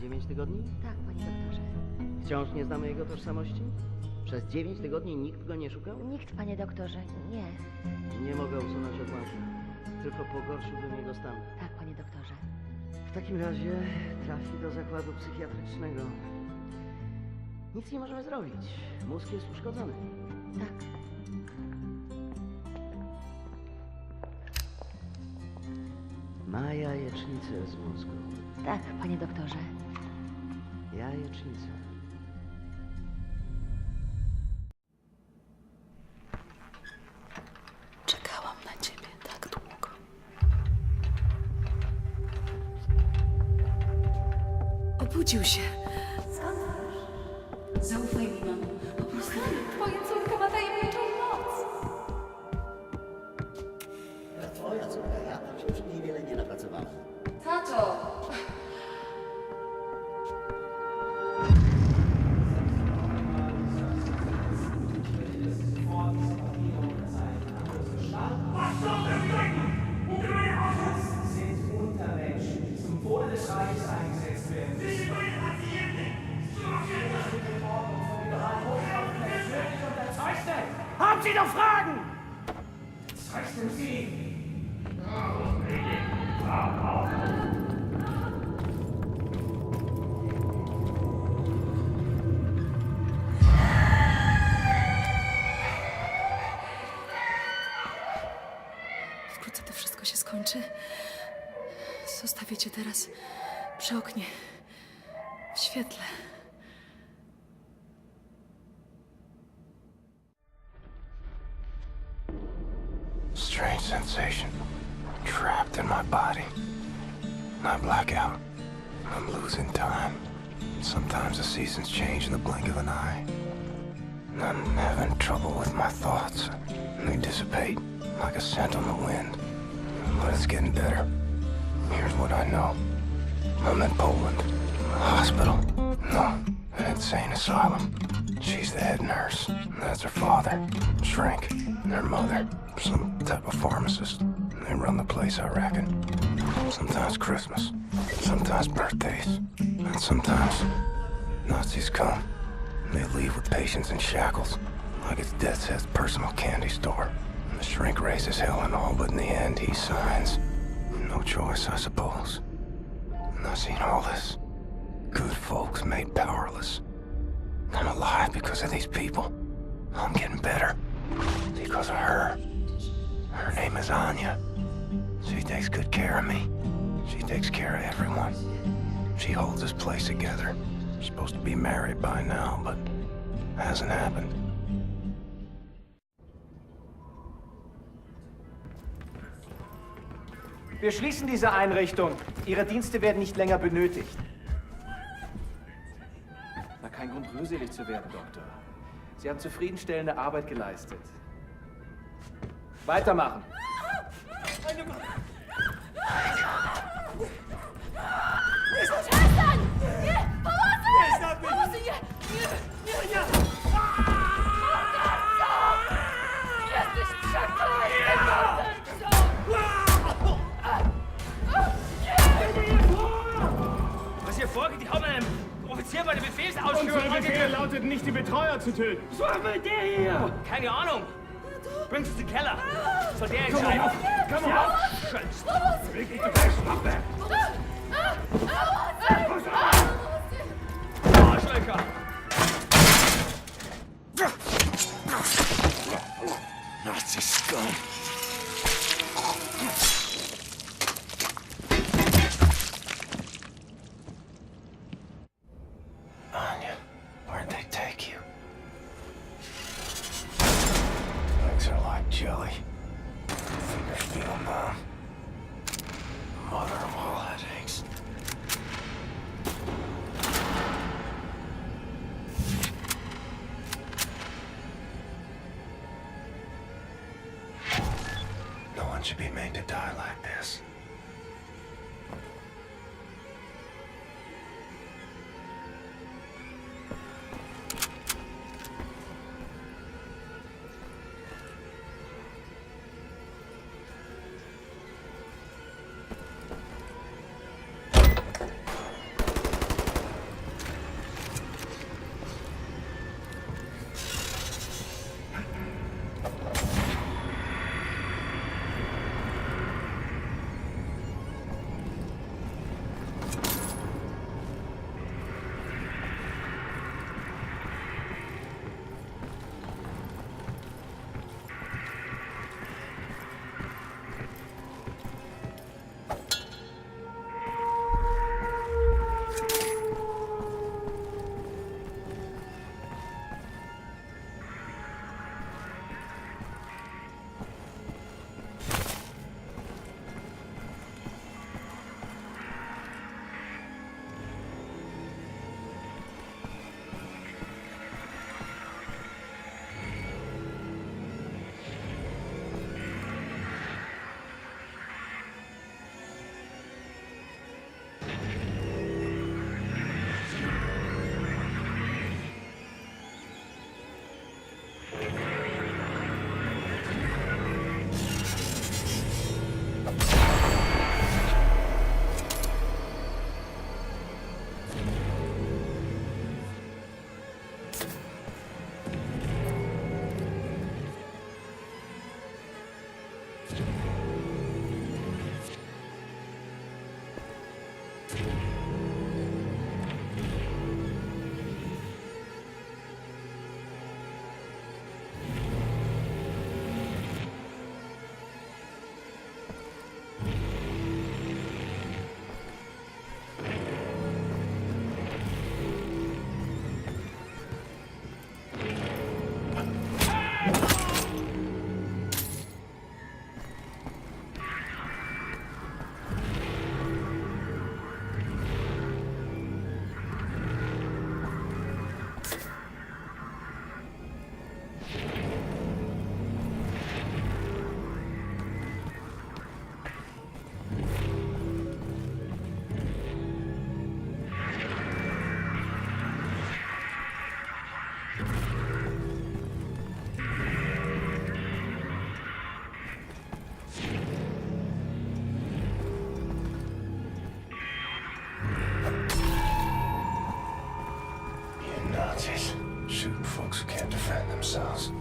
9 tygodni? Tak, panie doktorze. Wciąż nie znamy jego tożsamości? Przez 9 tygodni nikt go nie szukał? Nikt, panie doktorze, nie. Nie mogę usunąć odłamka. Tylko pogorszyłbym jego stan. Tak, panie doktorze. W takim razie trafi do zakładu psychiatrycznego. Nic nie możemy zrobić. Mózg jest uszkodzony. Tak. Ma jajecznicę z mózgu. Tak, panie doktorze. Jajecznicę. Czekałam na ciebie tak długo. Obudził się. Zaufaj mi, mamo. Po prostu Twoja córka ma tajemniczą moc. Twoja córka, ja tam się już niewiele nie napracowałem. Tato! Sind Untermenschen, die zum Wohle des Reiches eingesetzt werden. Ordnung von liberalen Hochschaften persönlich unterzeichnet. Haben Sie noch Fragen? Zeichnen Sie. wkrótce to wszystko się skończy. Zostawię cię teraz przy oknie, w świetle. Strange sensation. Trapped in my body. I black out. I'm losing time. Sometimes the seasons change in the blink of an eye. I'm having trouble with my thoughts. They dissipate like a scent on the wind. But it's getting better. Here's what I know. I'm in Poland. A hospital. No, an insane asylum. She's the head nurse. That's her father. Shrink. And her mother. Some type of pharmacist. They run the place, I reckon. Sometimes Christmas. Sometimes birthdays. And sometimes Nazis come. They leave with patients in shackles. Like it's Deathshead's personal candy store. The shrink raises hell and all, but in the end he signs. No choice, I suppose. And I've seen all this. Good folks made powerless. I'm alive because of these people. I'm getting better. Because of her. Her name is Anya. She takes good care of me. She takes care of everyone. She holds this place together. Supposed to be married by now, but hasn't happened. Wir schließen diese Einrichtung. Ihre Dienste werden nicht länger benötigt. Na, kein Grund, rührselig zu werden, Doktor. Sie haben zufriedenstellende Arbeit geleistet. Weitermachen. Przestań! Nie! Pomocy! Pomocy! Nie! Nie! Nie! Morderco! Jesteś przeklęty, morderco! Was hier vorgeht, die haben einem Offizier bei der Befehlsausführung Unser Befehl lautet nicht, die Betreuer zu töten. Was will der hier? Keine Ahnung. Bring's in den Keller. Soll der entscheiden? Komm auf! Pomocy! Leg dich fest, Waffe! Arschlöcher! Nazi scum. Anya, where'd they take you? Legs are like jelly. Fingers feel numb. Mother of all headaches. No one should be made to die like this. Shit. Shooting folks who can't defend themselves.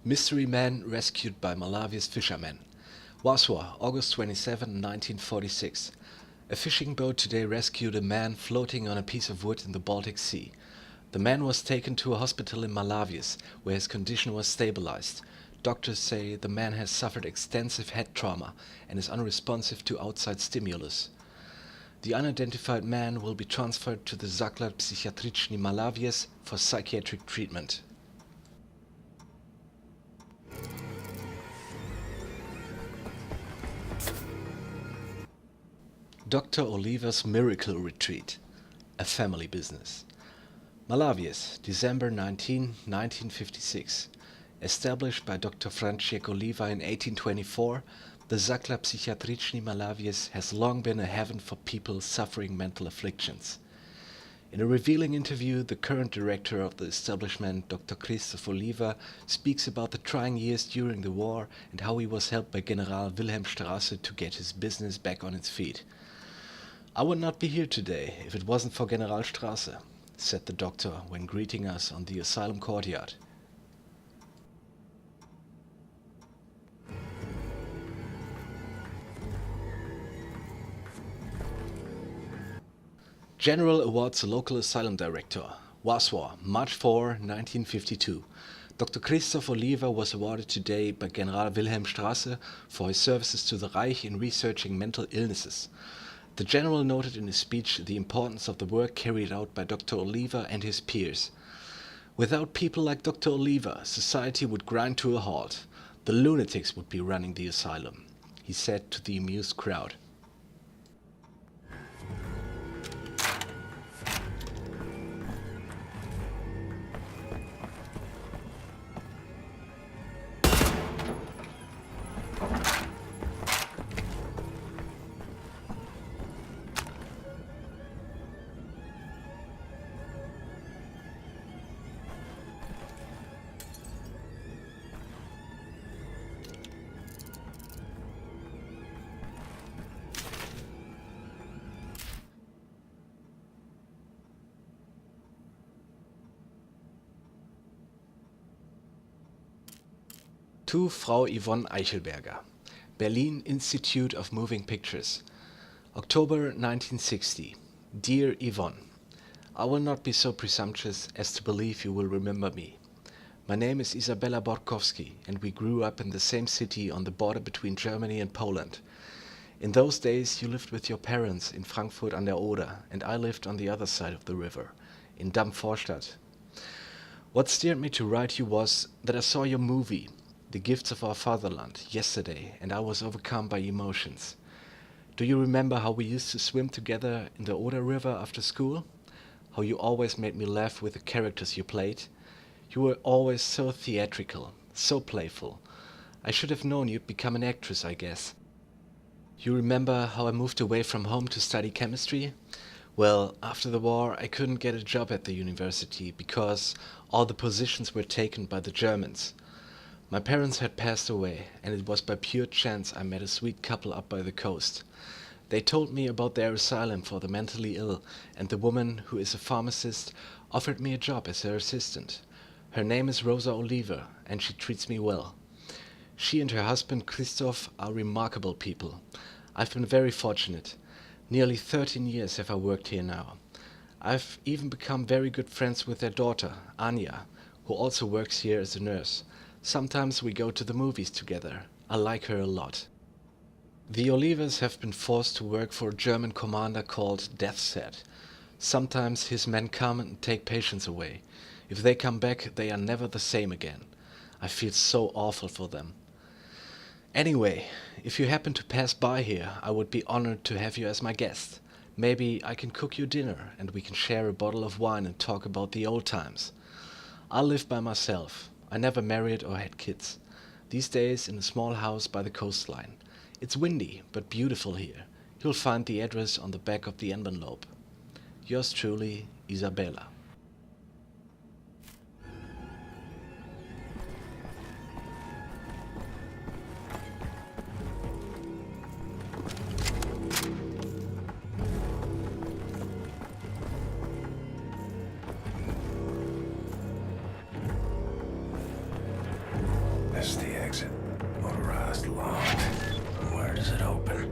Mystery man rescued by Malawia's fishermen. Warsaw, August 27, 1946. A fishing boat today rescued a man floating on a piece of wood in the Baltic Sea. The man was taken to a hospital in Malawias, where his condition was stabilized. Doctors say the man has suffered extensive head trauma and is unresponsive to outside stimulus. The unidentified man will be transferred to the Zakład Psychiatryczny Malawias for psychiatric treatment. Dr. Oliver's Miracle Retreat, a family business. Malawias, December 19, 1956. Established by Dr. Franciszek Oliva in 1824, the Zakład Psychiatryczny Malawias has long been a heaven for people suffering mental afflictions. In a revealing interview, the current director of the establishment, Dr. Christoph Oliva, speaks about the trying years during the war and how he was helped by General Wilhelmstrasse to get his business back on its feet. "I would not be here today if it wasn't for Generalstrasse," said the doctor when greeting us on the Asylum courtyard. General awards a local asylum director. Warsaw, March 4, 1952. Dr. Christoph Oliva was awarded today by General Wilhelmstrasse for his services to the Reich in researching mental illnesses. The general noted in his speech the importance of the work carried out by Dr. Oliva and his peers. Without people like Dr. Oliva, society would grind to a halt. The lunatics would be running the asylum, he said to the amused crowd. To Frau Yvonne Eichelberger, Berlin Institute of Moving Pictures, October 1960. Dear Yvonne, I will not be so presumptuous as to believe you will remember me. My name is Isabella Borkowski, and we grew up in the same city on the border between Germany and Poland. In those days you lived with your parents in Frankfurt an der Oder, and I lived on the other side of the river, in Damm-Vorstadt. What steered me to write you was that I saw your movie, The Gifts of Our Fatherland, yesterday, and I was overcome by emotions. Do you remember how we used to swim together in the Oder River after school? How you always made me laugh with the characters you played? You were always so theatrical, so playful. I should have known you'd become an actress, I guess. You remember how I moved away from home to study chemistry? Well, after the war I couldn't get a job at the university because all the positions were taken by the Germans. My parents had passed away, and it was by pure chance I met a sweet couple up by the coast. They told me about their asylum for the mentally ill, and the woman, who is a pharmacist, offered me a job as her assistant. Her name is Rosa Oliva, and she treats me well. She and her husband Christoph are remarkable people. I've been very fortunate. Nearly 13 years have I worked here now. I've even become very good friends with their daughter, Anya, who also works here as a nurse. Sometimes we go to the movies together. I like her a lot. The Olivas have been forced to work for a German commander called Deathshead. Sometimes his men come and take patients away. If they come back, they are never the same again. I feel so awful for them. Anyway, if you happen to pass by here, I would be honored to have you as my guest. Maybe I can cook you dinner and we can share a bottle of wine and talk about the old times. I live by myself. I never married or had kids. These days in a small house by the coastline. It's windy, but beautiful here. You'll find the address on the back of the envelope. Yours truly, Isabella. This is the exit. Motorized locked. Where does it open?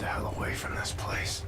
the hell away from this place.